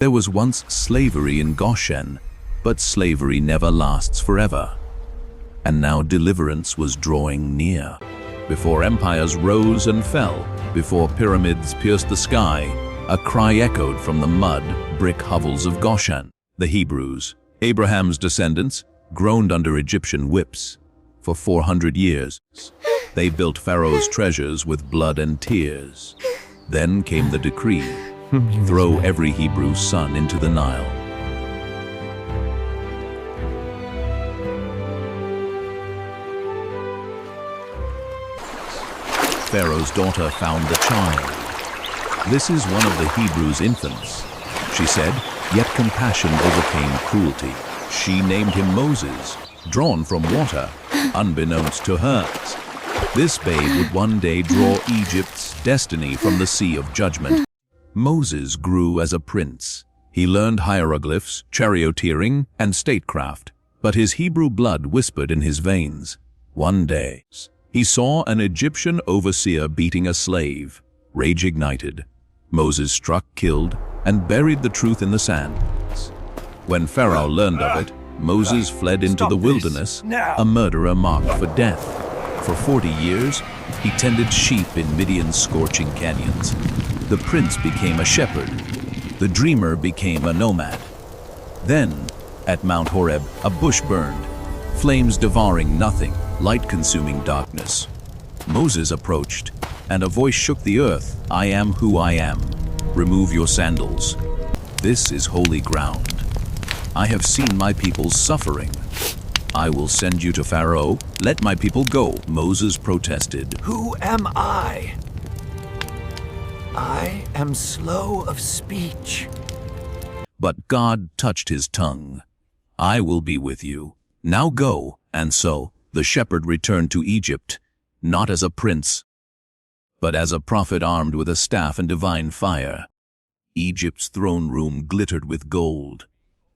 There was once slavery in Goshen, but slavery never lasts forever. And now deliverance was drawing near. Before empires rose and fell, before pyramids pierced the sky, a cry echoed from the mud, brick hovels of Goshen. The Hebrews, Abraham's descendants, groaned under Egyptian whips. For 400 years, they built Pharaoh's treasures with blood and tears. Then came the decree, throw every Hebrew son into the Nile. Pharaoh's daughter found the child. This is one of the Hebrews' infants. She said, yet compassion overcame cruelty. She named him Moses, drawn from water, unbeknownst to hers. This babe would one day draw Egypt's destiny from the sea of judgment. Moses grew as a prince. He learned hieroglyphs, charioteering, and statecraft, but his Hebrew blood whispered in his veins. One day, he saw an Egyptian overseer beating a slave. Rage ignited. Moses struck, killed, and buried the truth in the sands. When Pharaoh learned of it, Moses fled into the wilderness, a murderer marked for death. For 40 years, he tended sheep in Midian's scorching canyons. The prince became a shepherd. The dreamer became a nomad. Then, at Mount Horeb, a bush burned, flames devouring nothing, light consuming darkness. Moses approached, and a voice shook the earth. I am who I am. Remove your sandals. This is holy ground. I have seen my people's suffering. I will send you to Pharaoh. Let my people go. Moses protested. Who am I? I am slow of speech. But God touched his tongue. I will be with you. Now go. And so, the shepherd returned to Egypt, not as a prince, but as a prophet armed with a staff and divine fire. Egypt's throne room glittered with gold.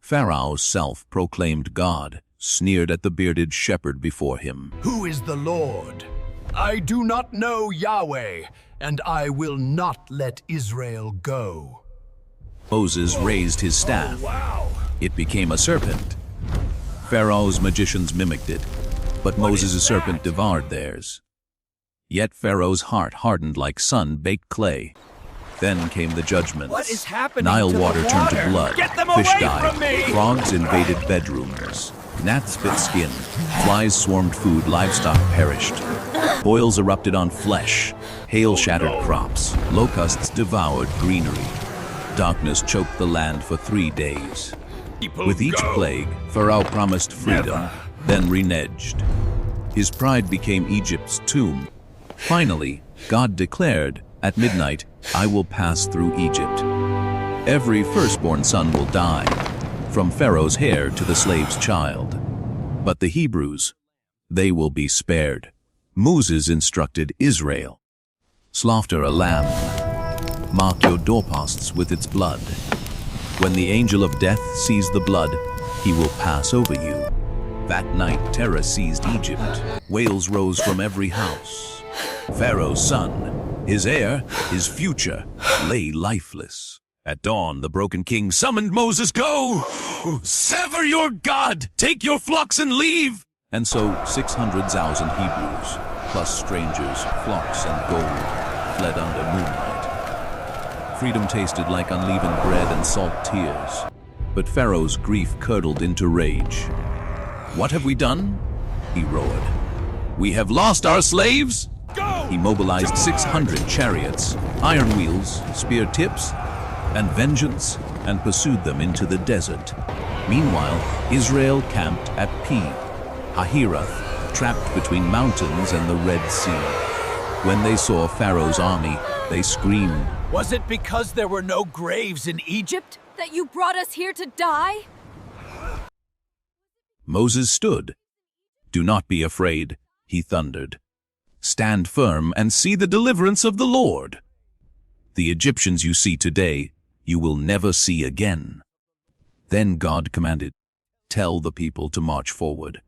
Pharaoh's self-proclaimed God sneered at the bearded shepherd before him. Who is the Lord? I do not know Yahweh, and I will not let Israel go. Moses raised his staff. It became a serpent. Pharaoh's magicians mimicked it, but Moses' serpent devoured theirs. Yet Pharaoh's heart hardened like sun-baked clay. Then came the judgments. What is happening Nile to the water turned to blood. Get them Fish away died. from me! Frogs invaded bedrooms. Gnats bit skin. Flies swarmed food. Livestock perished. Boils erupted on flesh. Hail shattered crops. Locusts devoured greenery. Darkness choked the land for 3 days. With each plague, Pharaoh promised freedom, then reneged. His pride became Egypt's tomb. Finally, God declared, at midnight, I will pass through Egypt. Every firstborn son will die, from Pharaoh's heir to the slave's child. But the Hebrews, they will be spared. Moses instructed Israel, slaughter a lamb, mark your doorposts with its blood. When the angel of death sees the blood, he will pass over you. That night terror seized Egypt. Wails rose from every house. Pharaoh's son, his heir, his future, lay lifeless. At dawn, the broken king summoned Moses, go! Sever your God! Take your flocks and leave! And so 600,000 Hebrews, plus strangers, flocks, and gold, fled under moonlight. Freedom tasted like unleavened bread and salt tears. But Pharaoh's grief curdled into rage. What have we done? He roared. We have lost our slaves? Go! He mobilized 600 chariots, iron wheels, spear tips, and vengeance, and pursued them into the desert. Meanwhile, Israel camped at Pi Hahiroth, trapped between mountains and the Red Sea. When they saw Pharaoh's army, they screamed. Was it because there were no graves in Egypt? That you brought us here to die? Moses stood. Do not be afraid, he thundered. Stand firm and see the deliverance of the Lord. The Egyptians you see today, you will never see again. Then God commanded, tell the people to march forward.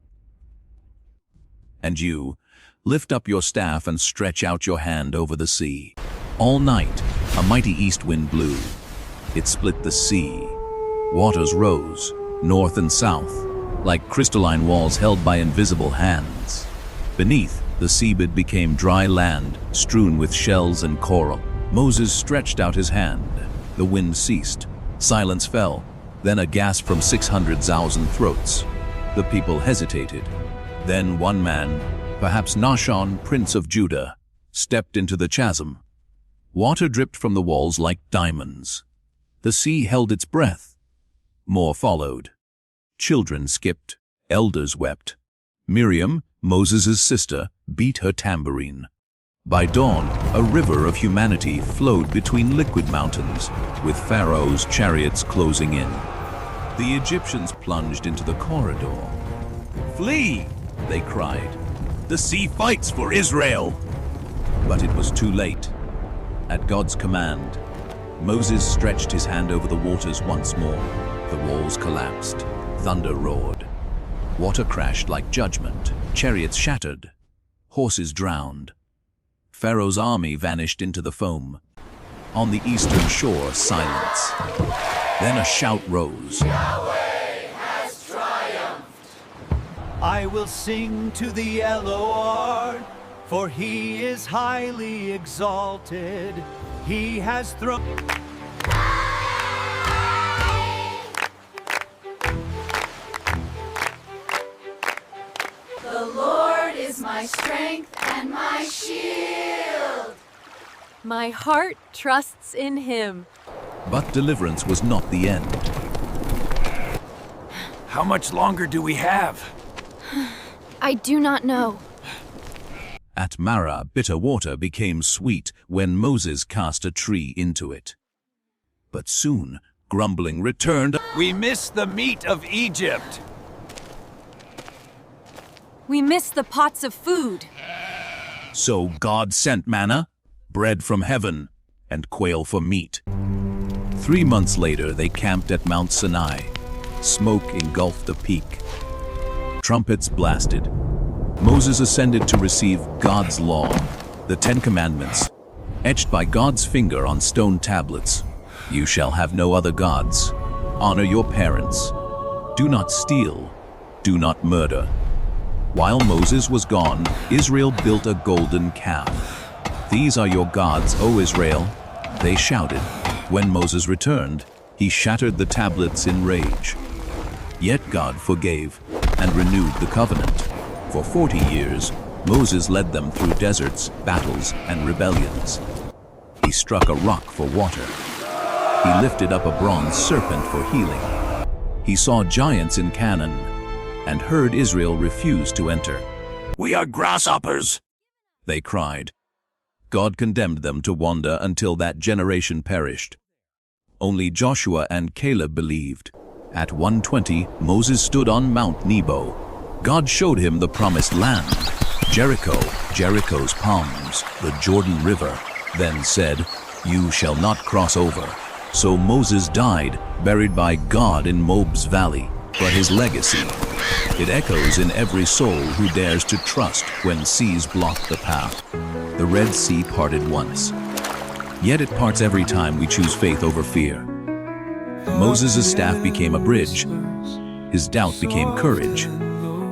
And you, lift up your staff and stretch out your hand over the sea. All night, a mighty east wind blew. It split the sea. Waters rose, north and south, like crystalline walls held by invisible hands. Beneath, the seabed became dry land, strewn with shells and coral. Moses stretched out his hand. The wind ceased. Silence fell. Then a gasp from 600,000 throats. The people hesitated. Then one man, perhaps Nahshon, prince of Judah, stepped into the chasm. Water dripped from the walls like diamonds. The sea held its breath. More followed. Children skipped. Elders wept. Miriam, Moses' sister, beat her tambourine. By dawn, a river of humanity flowed between liquid mountains, with Pharaoh's chariots closing in. The Egyptians plunged into the corridor. "Flee!" they cried. "The sea fights for Israel!" But it was too late. At God's command, Moses stretched his hand over the waters once more. The walls collapsed. Thunder roared. Water crashed like judgment. Chariots shattered. Horses drowned. Pharaoh's army vanished into the foam. On the eastern shore, silence. Then a shout rose. Yahweh has triumphed. I will sing to the Elohim, for he is highly exalted. He has thrown... The Lord is my strength and my shield. My heart trusts in him. But deliverance was not the end. How much longer do we have? I do not know. At Marah, bitter water became sweet when Moses cast a tree into it. But soon, grumbling returned. We miss the meat of Egypt. We miss the pots of food. So God sent manna, bread from heaven, and quail for meat. 3 months later, they camped at Mount Sinai. Smoke engulfed the peak. Trumpets blasted. Moses ascended to receive God's law, the 10 Commandments, etched by God's finger on stone tablets. You shall have no other gods. Honor your parents. Do not steal. Do not murder. While Moses was gone, Israel built a golden calf. These are your gods, O Israel, they shouted. When Moses returned, he shattered the tablets in rage. Yet God forgave and renewed the covenant. For 40 years, Moses led them through deserts, battles, and rebellions. He struck a rock for water. He lifted up a bronze serpent for healing. He saw giants in Canaan and heard Israel refuse to enter. We are grasshoppers, they cried. God condemned them to wander until that generation perished. Only Joshua and Caleb believed. At 120, Moses stood on Mount Nebo. God showed him the promised land, Jericho, Jericho's palms, the Jordan River, then said, "You shall not cross over." So Moses died, buried by God in Mob's valley. But his legacy, it echoes in every soul who dares to trust when seas block the path. The Red Sea parted once, yet it parts every time we choose faith over fear. Moses' staff became a bridge. His doubt became courage.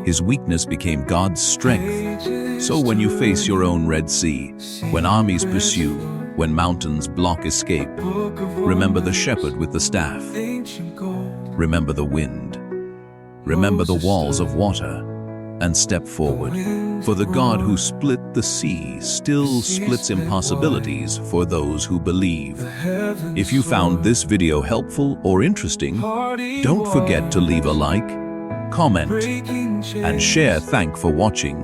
His weakness became God's strength. So when you face your own Red Sea, when armies pursue, when mountains block escape, remember the shepherd with the staff. Remember the wind. Remember the walls of water, and step forward. For the God who split the sea still splits impossibilities for those who believe. If you found this video helpful or interesting, don't forget to leave a like, comment, and share. Thanks for watching.